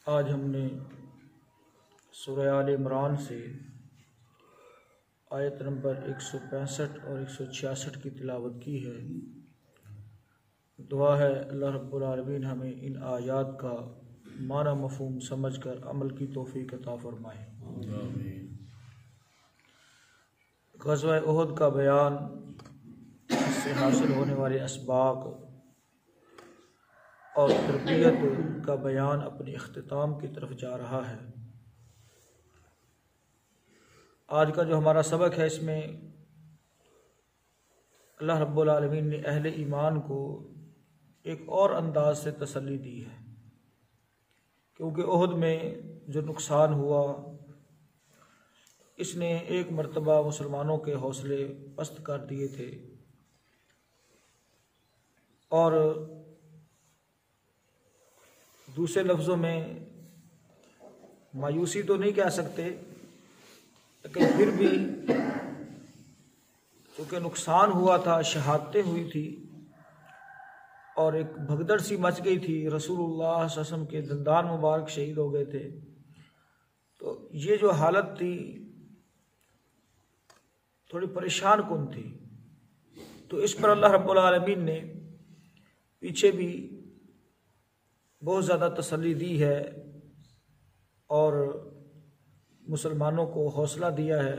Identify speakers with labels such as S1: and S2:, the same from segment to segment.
S1: آج ہم نے سورہ آل عمران سے آیت نمبر 165 اور 166 کی تلاوت کی ہے۔ دعا ہے اللہ رب العالمین ہمیں ان آیات کا معنی مفہوم سمجھ کر عمل کی توفیق عطا فرمائے۔
S2: آمین۔
S1: غزوہ احد کا بیان، اس سے حاصل ہونے والے اسباق اور تربیت کا بیان اپنے اختتام کی طرف جا رہا ہے۔ آج کا جو ہمارا سبق ہے، اس میں اللہ رب العالمین نے اہل ایمان کو ایک اور انداز سے تسلی دی ہے، کیونکہ احد میں جو نقصان ہوا اس نے ایک مرتبہ مسلمانوں کے حوصلے پست کر دیے تھے، اور دوسرے لفظوں میں مایوسی تو نہیں کہہ سکتے، لیکن پھر بھی چونکہ نقصان ہوا تھا، شہادتیں ہوئی تھی اور ایک بھگدڑ سی مچ گئی تھی، رسول اللہ صلی اللہ علیہ وسلم کے دندان مبارک شہید ہو گئے تھے، تو یہ جو حالت تھی تھوڑی پریشان کن تھی۔ تو اس پر اللہ رب العالمین نے پیچھے بھی بہت زیادہ تسلی دی ہے اور مسلمانوں کو حوصلہ دیا ہے،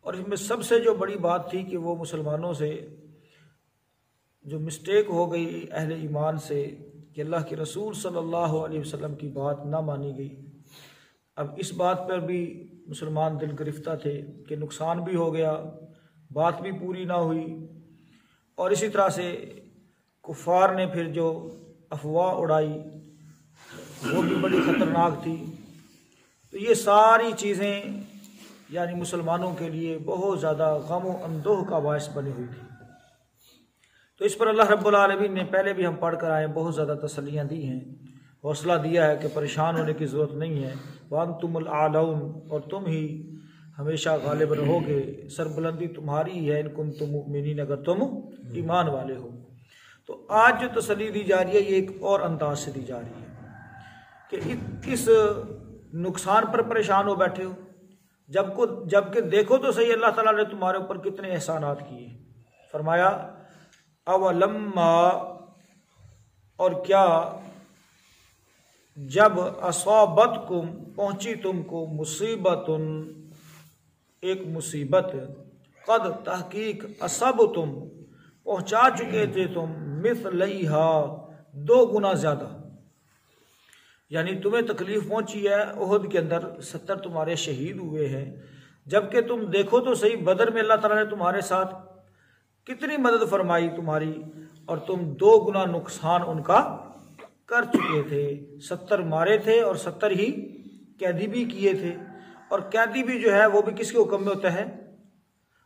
S1: اور اس میں سب سے جو بڑی بات تھی کہ وہ مسلمانوں سے جو مسٹیک ہو گئی اہل ایمان سے کہ اللہ کے رسول صلی اللہ علیہ وسلم کی بات نہ مانی گئی۔ اب اس بات پر بھی مسلمان دل گرفتہ تھے کہ نقصان بھی ہو گیا، بات بھی پوری نہ ہوئی، اور اسی طرح سے کفار نے پھر جو افواہ اڑائی وہ بھی بڑی خطرناک تھی۔ تو یہ ساری چیزیں یعنی مسلمانوں کے لیے بہت زیادہ غم و اندوہ کا باعث بنی ہوئی تھی۔ تو اس پر اللہ رب العالمین نے پہلے بھی ہم پڑھ کر آئے بہت زیادہ تسلیاں دی ہیں، حوصلہ دیا ہے کہ پریشان ہونے کی ضرورت نہیں ہے، وَأَنْتُمُ الْأَعْلَوْنَ، اور تم ہی ہمیشہ غالب رہو گے، سربلندی تمہاری ہی ہے، ان کنتم مؤمنین، اگر تم ایمان والے ہو۔ تو آج جو تسلی دی جا رہی ہے یہ ایک اور انداز سے دی جا رہی ہے کہ اس نقصان پر پریشان ہو بیٹھے ہو، جبکہ دیکھو تو صحیح اللہ تعالیٰ نے تمہارے اوپر کتنے احسانات کیے۔ فرمایا اولما، اور کیا جب اصابتکم، پہنچی تم کو، مصیبت، ایک مصیبت، قد تحقیق، اصبتم، پہنچا چکے تھے تم، مثلیہا، 2 گنا زیادہ، یعنی تمہیں تکلیف پہنچی ہے احد کے اندر، 70 تمہارے شہید ہوئے ہیں، جبکہ تم دیکھو تو صحیح بدر میں اللہ تعالیٰ نے تمہارے ساتھ کتنی مدد فرمائی تمہاری، اور تم 2 گنا نقصان ان کا کر چکے تھے، 70 مارے تھے اور 70 ہی قیدی بھی کیے تھے، اور قیدی بھی جو ہے وہ بھی کس کے حکم میں ہوتا ہے؟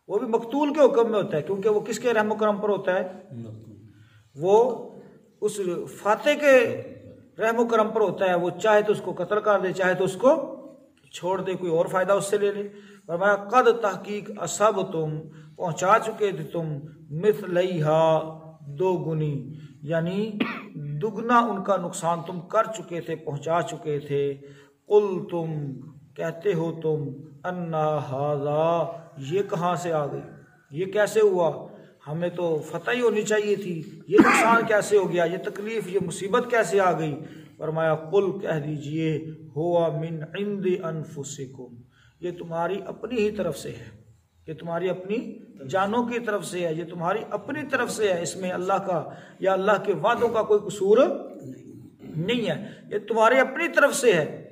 S1: وہ بھی مقتول کے حکم میں ہوتا ہے، کیونکہ وہ کس کے رحم و کرم پر ہوتا ہے؟ وہ اس فاتح کے رحم و کرم پر ہوتا ہے، وہ چاہے تو اس کو قتل کر دے، چاہے تو اس کو چھوڑ دے، کوئی اور فائدہ اس سے لے لے۔ فرمایا قد تحقیق اصبتم، پہنچا چکے تھے تم، مثلیہا، 2 گنی، یعنی دگنا ان کا نقصان تم کر چکے تھے، پہنچا چکے تھے۔ قلتم، کہتے ہو تم، انا ھذا، یہ کہاں سے آ گئی، یہ کیسے ہوا، ہمیں تو فتح ہی ہونی چاہیے تھی، یہ نقصان کیسے ہو گیا، یہ تکلیف، یہ مصیبت کیسے آ گئی؟ فرمایا قل، کہہ دیجئے، ہوا من عند انفسکم، یہ تمہاری اپنی ہی طرف سے ہے، یہ تمہاری اپنی جانوں کی طرف سے ہے، یہ تمہاری اپنی طرف سے ہے، اس میں اللہ کا یا اللہ کے وعدوں کا کوئی قصور نہیں ہے، یہ تمہاری اپنی طرف سے ہے۔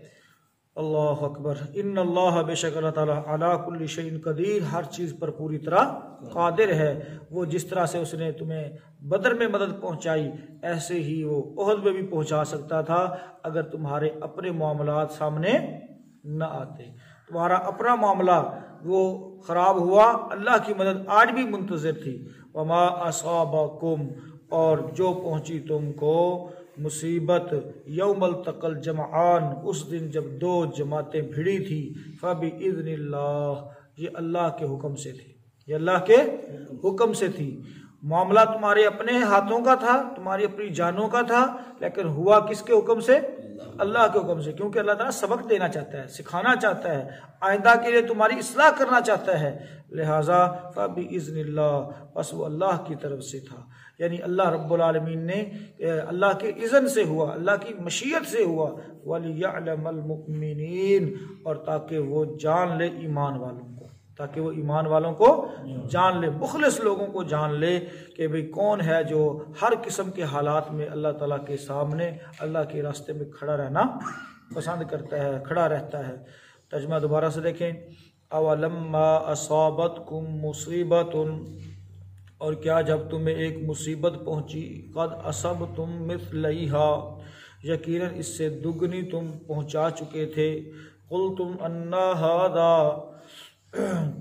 S1: اللہ اکبر، ان اللہ، بے شک اللہ تعالیٰ، علی کل شیء قدیر، ہر چیز پر پوری طرح قادر ہے۔ وہ جس طرح سے اس نے تمہیں بدر میں مدد پہنچائی، ایسے ہی وہ احد میں بھی پہنچا سکتا تھا اگر تمہارے اپنے معاملات سامنے نہ آتے۔ تمہارا اپنا معاملہ وہ خراب ہوا، اللہ کی مدد آج بھی منتظر تھی۔ وما اصابکم، اور جو پہنچی تم کو مصیبت، یوم التقى الجمعان، اس دن جب 2 جماعتیں بھڑی تھی، فبإذن اللہ، یہ اللہ کے حکم سے تھی، یہ اللہ کے حکم سے تھی۔ معاملہ تمہارے اپنے ہاتھوں کا تھا، تمہاری اپنی جانوں کا تھا، لیکن ہوا کس کے حکم سے؟ اللہ کے حکم سے، کیونکہ اللہ تعالیٰ سبق دینا چاہتا ہے، سکھانا چاہتا ہے، آئندہ کے لیے تمہاری اصلاح کرنا چاہتا ہے، لہٰذا فَبِإِذْنِ اللَّهِ، بس وہ اللہ کی طرف سے تھا، یعنی اللہ رب العالمین نے اللہ کے اذن سے ہوا، اللہ کی مشیت سے ہوا، وَلِيَعْلَمَ الْمُؤْمِنِينَ، اور تاکہ وہ جان لے ایمان والوں کو، تاکہ وہ ایمان والوں کو جان لے، مخلص لوگوں کو جان لے کہ بھئی کون ہے جو ہر قسم کے حالات میں اللہ تعالیٰ کے سامنے اللہ کے راستے میں کھڑا رہنا پسند کرتا ہے، کھڑا رہتا ہے۔ ترجمہ دوبارہ سے دیکھیں، اولما اصابتکم مصیبۃ، اور کیا جب تمہیں ایک مصیبت پہنچی، قد اصبتم مثلیہا، یقیناً اس سے دگنی تم پہنچا چکے تھے، قلتم انا ھذا،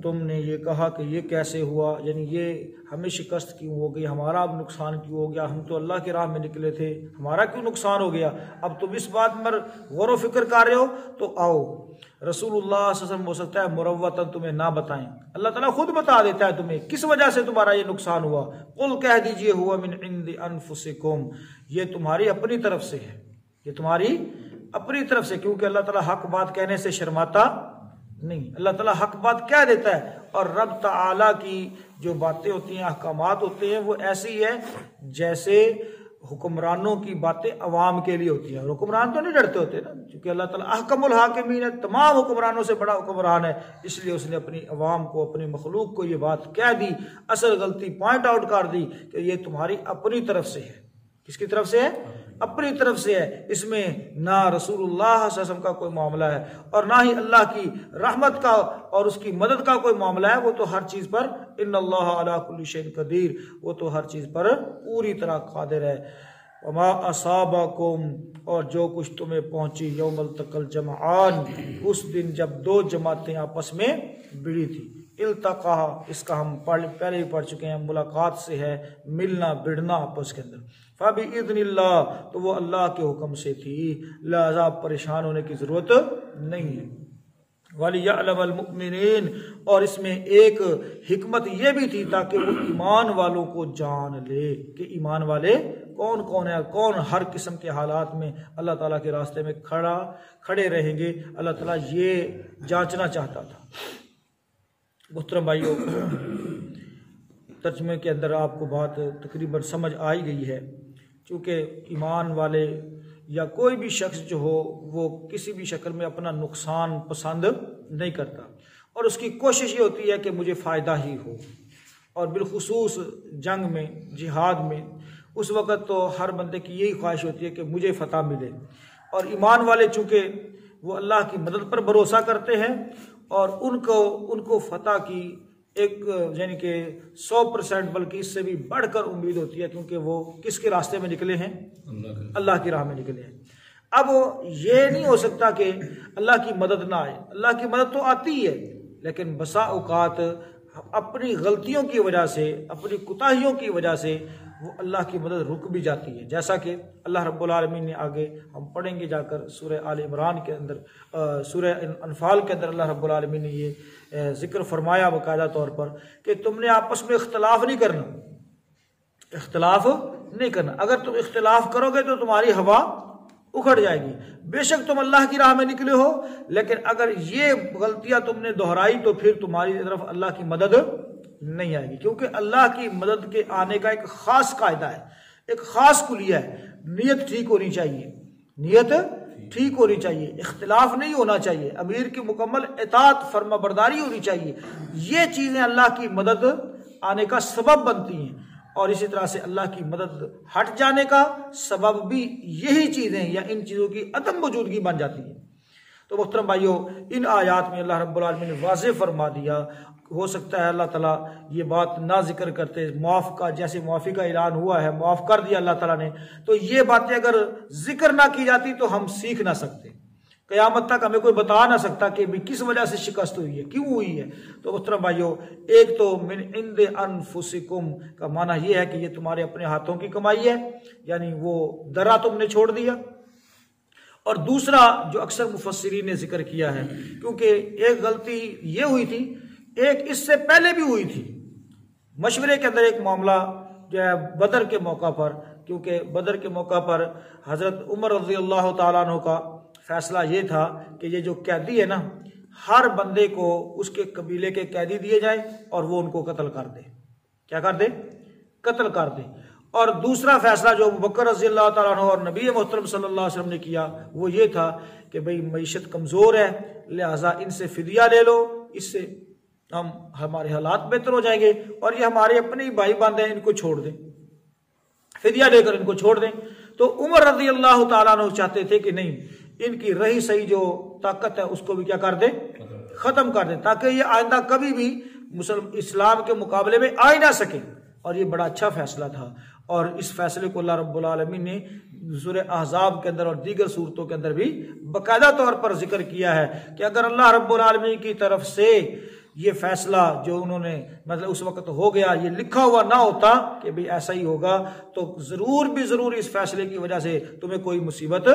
S1: تم نے یہ کہا کہ یہ کیسے ہوا، یعنی یہ ہمیں شکست کیوں ہو گئی، ہمارا اب نقصان کیوں ہو گیا، ہم تو اللہ کی راہ میں نکلے تھے، ہمارا کیوں نقصان ہو گیا، اب تم اس بات پر غور و فکر کر رہے ہو تو آؤ رسول اللہ صلی اللہ علیہ وسلم ہو سکتا ہے مروتاً تمہیں نہ بتائیں، اللہ تعالیٰ خود بتا دیتا ہے تمہیں کس وجہ سے تمہارا یہ نقصان ہوا، قل کہہ دیجئے ہوا من عند انفسکم، یہ تمہاری اپنی طرف سے ہے، یہ تمہاری اپنی طرف سے، کیونکہ اللہ تعالیٰ حق بات کہنے سے شرماتا نہیں، اللہ تعالیٰ حق بات کہہ دیتا ہے، اور رب تعالیٰ کی جو باتیں ہوتی ہیں، احکامات ہوتے ہیں، وہ ایسی ہے جیسے حکمرانوں کی باتیں عوام کے لیے ہوتی ہیں، اور حکمران تو نہیں ڈرتے ہوتے نا، کیونکہ اللہ تعالیٰ احکم الحاکمین ہے، تمام حکمرانوں سے بڑا حکمران ہے، اس لیے اس نے اپنی عوام کو، اپنی مخلوق کو یہ بات کہہ دی، اصل غلطی پوائنٹ آؤٹ کر دی کہ یہ تمہاری اپنی طرف سے ہے۔ کس کی طرف سے ہے؟ اپنی طرف سے ہے، اس میں نہ رسول اللہ صلی اللہ علیہ وسلم کا کوئی معاملہ ہے اور نہ ہی اللہ کی رحمت کا اور اس کی مدد کا کوئی معاملہ ہے، وہ تو ہر چیز پر ان اللہ علی کل شیء قدیر، وہ تو ہر چیز پر پوری طرح قادر ہے۔ وما اصابکم، اور جو کچھ تمہیں پہنچی، یوم التقى الجمعان، اس دن جب دو جماعتیں آپس میں بڑھی تھی، التقا، اس کا ہم پہلے ہی پڑھ چکے ہیں، ملاقات سے ہے، ملنا بڑھنا آپس کے اندر، فبإذن اللہ، تو وہ اللہ کے حکم سے تھی، لہذا پریشان ہونے کی ضرورت نہیں ہے۔ وَلِيَعْلَمَ الْمُؤْمِنِينَ، اور اس میں ایک حکمت یہ بھی تھی تاکہ وہ ایمان والوں کو جان لے کہ ایمان والے کون کون ہیں، کون ہر قسم کے حالات میں اللہ تعالیٰ کے راستے میں کھڑے رہیں گے، اللہ تعالیٰ یہ جانچنا چاہتا تھا۔ محترم بھائیو، ترجمے کے اندر آپ کو بات تقریباً سمجھ آئی گئی ہے، چونکہ ایمان والے یا کوئی بھی شخص جو ہو وہ کسی بھی شکل میں اپنا نقصان پسند نہیں کرتا، اور اس کی کوشش یہ ہوتی ہے کہ مجھے فائدہ ہی ہو، اور بالخصوص جنگ میں، جہاد میں، اس وقت تو ہر بندے کی یہی خواہش ہوتی ہے کہ مجھے فتح ملے، اور ایمان والے چونکہ وہ اللہ کی مدد پر بھروسہ کرتے ہیں اور ان کو فتح کی ایک یعنی کہ 100% بلکہ اس سے بھی بڑھ کر امید ہوتی ہے، کیونکہ وہ کس کے راستے میں نکلے ہیں؟ اللہ کی راہ میں نکلے ہیں۔ اب یہ نہیں ہو سکتا کہ اللہ کی مدد نہ آئے، اللہ کی مدد تو آتی ہے، لیکن بسا اوقات اپنی غلطیوں کی وجہ سے، اپنی کوتاہیوں کی وجہ سے وہ اللہ کی مدد رک بھی جاتی ہے، جیسا کہ اللہ رب العالمین نے آگے ہم پڑھیں گے جا کر سورہ آل عمران کے اندر، سورہ انفال کے اندر اللہ رب العالمین نے یہ ذکر فرمایا باقاعدہ طور پر کہ تم نے آپس میں اختلاف نہیں کرنا، اختلاف نہیں کرنا، اگر تم اختلاف کرو گے تو تمہاری ہوا اکھڑ جائے گی، بے شک تم اللہ کی راہ میں نکلے ہو، لیکن اگر یہ غلطیاں تم نے دہرائی تو پھر تمہاری طرف اللہ کی مدد نہیں آئے گی، کیونکہ اللہ کی مدد کے آنے کا ایک خاص قاعدہ ہے، ایک خاص کلیہ ہے، نیت ٹھیک ہونی چاہیے، نیت ٹھیک ہونی چاہیے، اختلاف نہیں ہونا چاہیے، امیر کی مکمل اطاعت فرما برداری ہونی چاہیے، یہ چیزیں اللہ کی مدد آنے کا سبب بنتی ہیں، اور اسی طرح سے اللہ کی مدد ہٹ جانے کا سبب بھی یہی چیزیں یا ان چیزوں کی عدم موجودگی بن جاتی ہے۔ تو محترم بھائیو، ان آیات میں اللہ رب العالمین نے واضح فرما دیا، ہو سکتا ہے اللہ تعالیٰ یہ بات نہ ذکر کرتے، معاف کا جیسے معافی کا اعلان ہوا ہے، معاف کر دیا اللہ تعالیٰ نے، تو یہ باتیں اگر ذکر نہ کی جاتی تو ہم سیکھ نہ سکتے، قیامت تک ہمیں کوئی بتا نہ سکتا کہ کس وجہ سے شکست ہوئی ہے، کیوں ہوئی ہے۔ تو محترم بھائیو، ایک تو من عند انفسکم کا معنی یہ ہے کہ یہ تمہارے اپنے ہاتھوں کی کمائی ہے، یعنی وہ درا تم نے چھوڑ دیا، اور دوسرا جو اکثر مفسرین نے ذکر کیا ہے، کیونکہ ایک غلطی یہ ہوئی تھی، ایک اس سے پہلے بھی ہوئی تھی، مشورے کے اندر ایک معاملہ جو ہے بدر کے موقع پر کیونکہ بدر کے موقع پر حضرت عمر رضی اللہ تعالیٰ عنہ کا فیصلہ یہ تھا کہ یہ جو قیدی ہے نا، ہر بندے کو اس کے قبیلے کے قیدی دیے جائیں اور وہ ان کو قتل کر دے. کیا کر دے؟ قتل کر دے. اور دوسرا فیصلہ جو ابوبکر رضی اللہ تعالیٰ عنہ اور نبی محترم صلی اللہ علیہ وسلم نے کیا وہ یہ تھا کہ بھئی معیشت کمزور ہے، لہٰذا ان سے فدیہ لے لو، اس سے ہمارے حالات بہتر ہو جائیں گے، اور یہ ہمارے اپنے ہی بھائی بندے ہیں، ان کو چھوڑ دیں، فدیہ لے کر ان کو چھوڑ دیں. تو عمر رضی اللہ تعالیٰ عنہ چاہتے تھے کہ نہیں، ان کی رہی صحیح جو طاقت ہے اس کو بھی کیا کر دیں، ختم کر دیں، تاکہ یہ آئندہ کبھی بھی اسلام کے مقابلے میں آ ہی نہ سکے. اور یہ بڑا اچھا فیصلہ تھا، اور اس فیصلے کو اللہ رب العالمین نے سورہ احزاب کے اندر اور دیگر صورتوں کے اندر بھی باقاعدہ طور پر ذکر کیا ہے کہ اگر اللہ رب العالمین کی طرف سے یہ فیصلہ جو انہوں نے مطلب اس وقت ہو گیا، یہ لکھا ہوا نہ ہوتا کہ بھی ایسا ہی ہوگا، تو ضرور اس فیصلے کی وجہ سے تمہیں کوئی مصیبت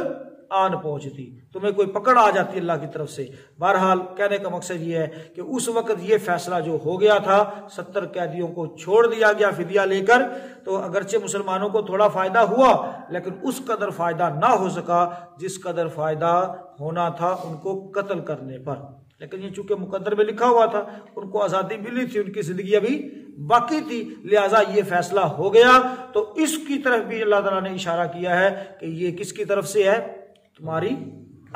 S1: آن پہنچتی، تمہیں کوئی پکڑ آ جاتی اللہ کی طرف سے. بہرحال کہنے کا مقصد یہ ہے کہ اس وقت یہ فیصلہ جو ہو گیا تھا، 70 قیدیوں کو چھوڑ دیا گیا فدیہ لے کر، تو اگرچہ مسلمانوں کو تھوڑا فائدہ ہوا لیکن اس قدر فائدہ نہ ہو سکا جس قدر فائدہ ہونا تھا ان کو قتل کرنے پر. لیکن یہ چونکہ مقدر میں لکھا ہوا تھا، ان کو آزادی ملی تھی، ان کی زندگی ابھی باقی تھی، لہٰذا یہ فیصلہ ہو گیا. تو اس کی طرف بھی اللہ تعالیٰ نے اشارہ کیا ہے کہ یہ کس کی طرف سے ہے؟ تمہاری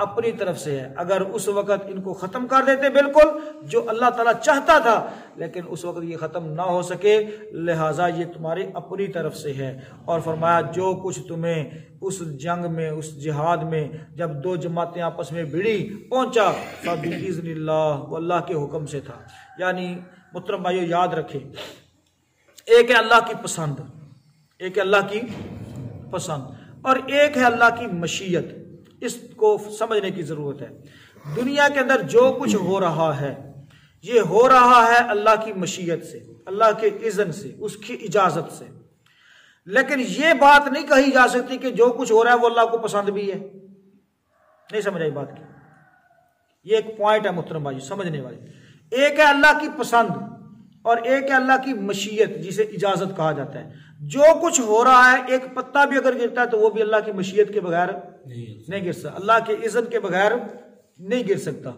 S1: اپنی طرف سے ہے. اگر اس وقت ان کو ختم کر دیتے بالکل جو اللہ تعالیٰ چاہتا تھا، لیکن اس وقت یہ ختم نہ ہو سکے، لہٰذا یہ تمہاری اپنی طرف سے ہے. اور فرمایا جو کچھ تمہیں اس جنگ میں، اس جہاد میں جب دو جماعتیں آپس میں بھڑی پہنچا، فَبِإِذْنِ اللَّهِ، وہ اللہ کے حکم سے تھا. یعنی محترم بھائیو یاد رکھیں، ایک ہے اللہ کی پسند، ایک ہے اللہ کی پسند، اور ایک ہے اللہ کی مشیت. اس کو سمجھنے کی ضرورت ہے. دنیا کے اندر جو کچھ ہو رہا ہے یہ ہو رہا ہے اللہ کی مشیت سے، اللہ کے اذن سے، اس کی اجازت سے. لیکن یہ بات نہیں کہی جا سکتی کہ جو کچھ ہو رہا ہے وہ اللہ کو پسند بھی ہے. نہیں سمجھ آئی بات کی؟ یہ ایک پوائنٹ ہے محترم بھائی سمجھنے والے. ایک ہے اللہ کی پسند اور ایک ہے اللہ کی مشیت جسے اجازت کہا جاتا ہے. جو کچھ ہو رہا ہے، ایک پتا بھی اگر گرتا ہے تو وہ بھی اللہ کی مشیت کے بغیر نہیں گر سکتا، اللہ کے اذن کے بغیر نہیں گر سکتا.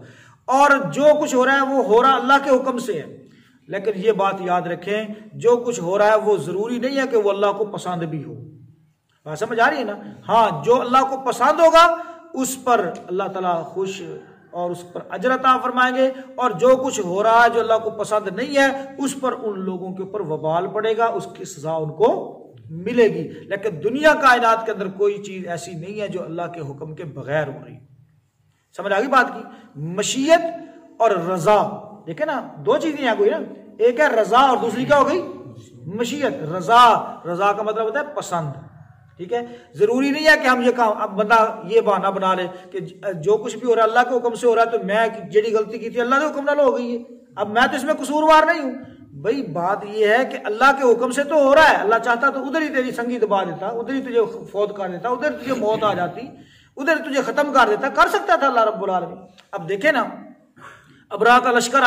S1: اور جو کچھ ہو رہا ہے وہ ہو رہا اللہ کے حکم سے ہے. لیکن یہ بات یاد رکھیں، جو کچھ ہو رہا ہے وہ ضروری نہیں ہے کہ وہ اللہ کو پسند بھی ہو. بات سمجھ آ رہی ہے نا؟ ہاں، جو اللہ کو پسند ہوگا اس پر اللہ تعالیٰ خوش اور اس پر اجر عطا فرمائیں گے، اور جو کچھ ہو رہا ہے جو اللہ کو پسند نہیں ہے اس پر ان لوگوں کے اوپر وبال پڑے گا، اس کی سزا ان کو ملے گی. لیکن دنیا کائنات کے اندر کوئی چیز ایسی نہیں ہے جو اللہ کے حکم کے بغیر ہو رہی. سمجھ آ گئی بات کی؟ مشیت اور رضا، دیکھیں نا دو چیزیں ہیں کوئی نا، ایک ہے رضا اور دوسری کیا ہو گئی؟ مشیت. رضا کا مطلب ہوتا ہے پسند. ٹھیک ہے، ضروری نہیں ہے کہ ہم یہ کام، اب بندہ یہ بہانہ بنا لے کہ جو کچھ بھی ہو رہا ہے اللہ کے حکم سے ہو رہا ہے، تو میں جیڑی غلطی کی تھی اللہ کے حکم نال ہو گئی ہے، اب میں تو اس میں قصوروار نہیں ہوں. بھئی بات یہ ہے کہ اللہ کے حکم سے تو ہو رہا ہے، اللہ چاہتا تو ادھر ہی تیری سنگی دبا دیتا، ادھر ہی تجھے فوت کر دیتا، ادھر تجھے موت آ جاتی، ادھر تجھے ختم کر دیتا، کر سکتا تھا اللہ رب العالمین. اب دیکھیں نا، ابراہ کا لشکر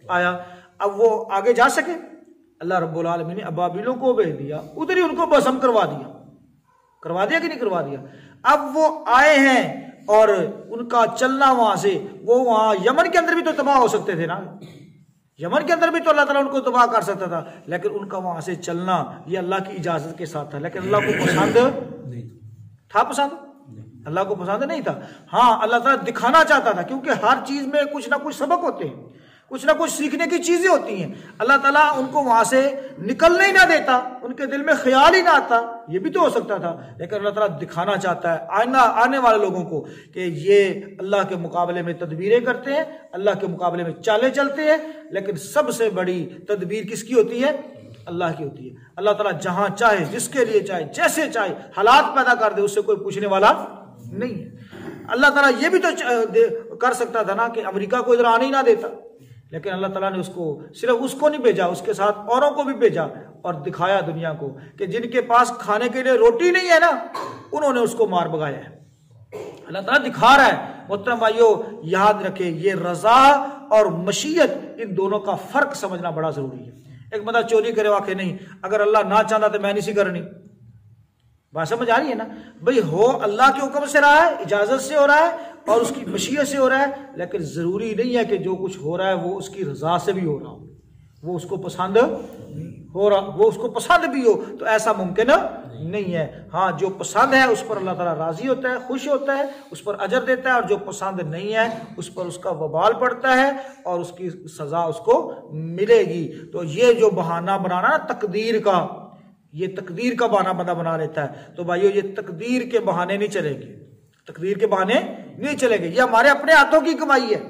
S1: آیا، اب وہ آگے جا سکے؟ اللہ رب العالمین نے ابابیلوں کو بھیج دیا، ادھر ہی ان کو بسم کروا دیا کہ نہیں کروا دیا. اب وہ آئے ہیں اور ان کا چلنا وہاں سے، وہ وہاں یمن کے اندر بھی تو تباہ ہو سکتے تھے نا، یمن کے اندر بھی تو اللہ تعالیٰ ان کو تباہ کر سکتا تھا، لیکن ان کا وہاں سے چلنا یہ اللہ کی اجازت کے ساتھ تھا. لیکن اللہ کو پسند تھا؟ پسند اللہ کو پسند نہیں تھا. ہاں، اللہ تعالیٰ دکھانا چاہتا تھا، کیونکہ ہر چیز میں کچھ نہ کچھ سبق ہوتے ہیں، کچھ نہ کچھ سیکھنے کی چیزیں ہوتی ہیں. اللہ تعالیٰ ان کو وہاں سے نکلنے ہی نہ دیتا، ان کے دل میں خیال ہی نہ آتا، یہ بھی تو ہو سکتا تھا. لیکن اللہ تعالیٰ دکھانا چاہتا ہے آنے والے لوگوں کو کہ یہ اللہ کے مقابلے میں تدبیریں کرتے ہیں، اللہ کے مقابلے میں چالیں چلتے ہیں، لیکن سب سے بڑی تدبیر کس کی ہوتی ہے؟ اللہ کی ہوتی ہے. اللہ تعالیٰ جہاں چاہے، جس کے لیے چاہے، جیسے چاہے حالات پیدا کر دے، اس سے کوئی پوچھنے والا نہیں ہے. اللہ تعالیٰ یہ بھی تو کر سکتا تھا نا کہ امریکہ کو ادھر آنے ہی نہ دیتا، لیکن اللہ تعالیٰ نے صرف اس کو نہیں بھیجا، اس کے ساتھ اوروں کو بھی بھیجا اور دکھایا دنیا کو کہ جن کے پاس کھانے کے لیے روٹی نہیں ہے نا، انہوں نے اس کو مار بگایا ہے. اللہ تعالیٰ دکھا رہا ہے. محترم بھائیو یاد رکھیں، یہ رضا اور مشیت، ان دونوں کا فرق سمجھنا بڑا ضروری ہے. ایک بندہ چوری کرے واقع نہیں، اگر اللہ نہ چاہتا تو میں نہیں سی کرنی، بات سمجھ آ رہی ہے نا بھئی؟ ہو اللہ کے حکم سے رہا ہے، اجازت سے ہو رہا ہے اور اس کی مشیت سے ہو رہا ہے، لیکن ضروری نہیں ہے کہ جو کچھ ہو رہا ہے وہ اس کی رضا سے بھی ہو رہا ہو، وہ اس کو پسند ہو رہا، وہ اس کو پسند بھی ہو، تو ایسا ممکن نہیں ہے۔ ہاں جو پسند ہے اس پر اللہ تعالیٰ راضی ہوتا ہے، خوش ہوتا ہے، اس پر اجر دیتا ہے، اور جو پسند نہیں ہے اس پر اس کا وبال پڑتا ہے اور اس کی سزا اس کو ملے گی۔ تو یہ جو بہانہ بنانا نا تقدیر کا، یہ تقدیر کا بہانہ بندہ بنا لیتا ہے، تو بھائیو یہ تقدیر کے بہانے نہیں چلیں گے، تقدیر کے بہانے نہیں چلیں گے، یہ ہمارے اپنے ہاتھوں کی کمائی ہے۔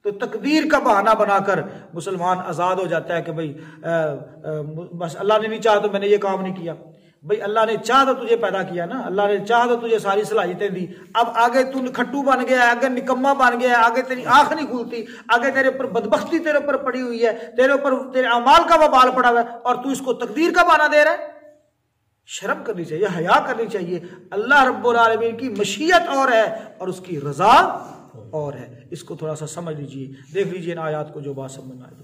S1: تو تقدیر کا بہانہ بنا کر مسلمان آزاد ہو جاتا ہے کہ بھئی بس اللہ نے نہیں چاہا تو میں نے یہ کام نہیں کیا۔ بھئی اللہ نے چاہا تو تجھے پیدا کیا نا، اللہ نے چاہا تو تجھے ساری صلاحیتیں دی، اب آگے تو کھٹو بن گیا ہے، آگے نکما بن گیا ہے، آگے تیری آنکھ نہیں کھلتی، آگے تیرے اوپر بدبختی تیرے اوپر پڑی ہوئی ہے، تیرے اوپر تیرے اعمال کا وبال پڑا ہوا ہے، اور تو اس کو تقدیر کا بہانہ دے رہا ہے۔ شرم کرنی چاہیے، حیا کرنی چاہیے۔ اللہ رب العالمین کی مشیت اور ہے اور اس کی رضا اور ہے، اس کو تھوڑا سا سمجھ لیجئے، دیکھ لیجئے ان آیات کو جو بات سمجھ میں آئے۔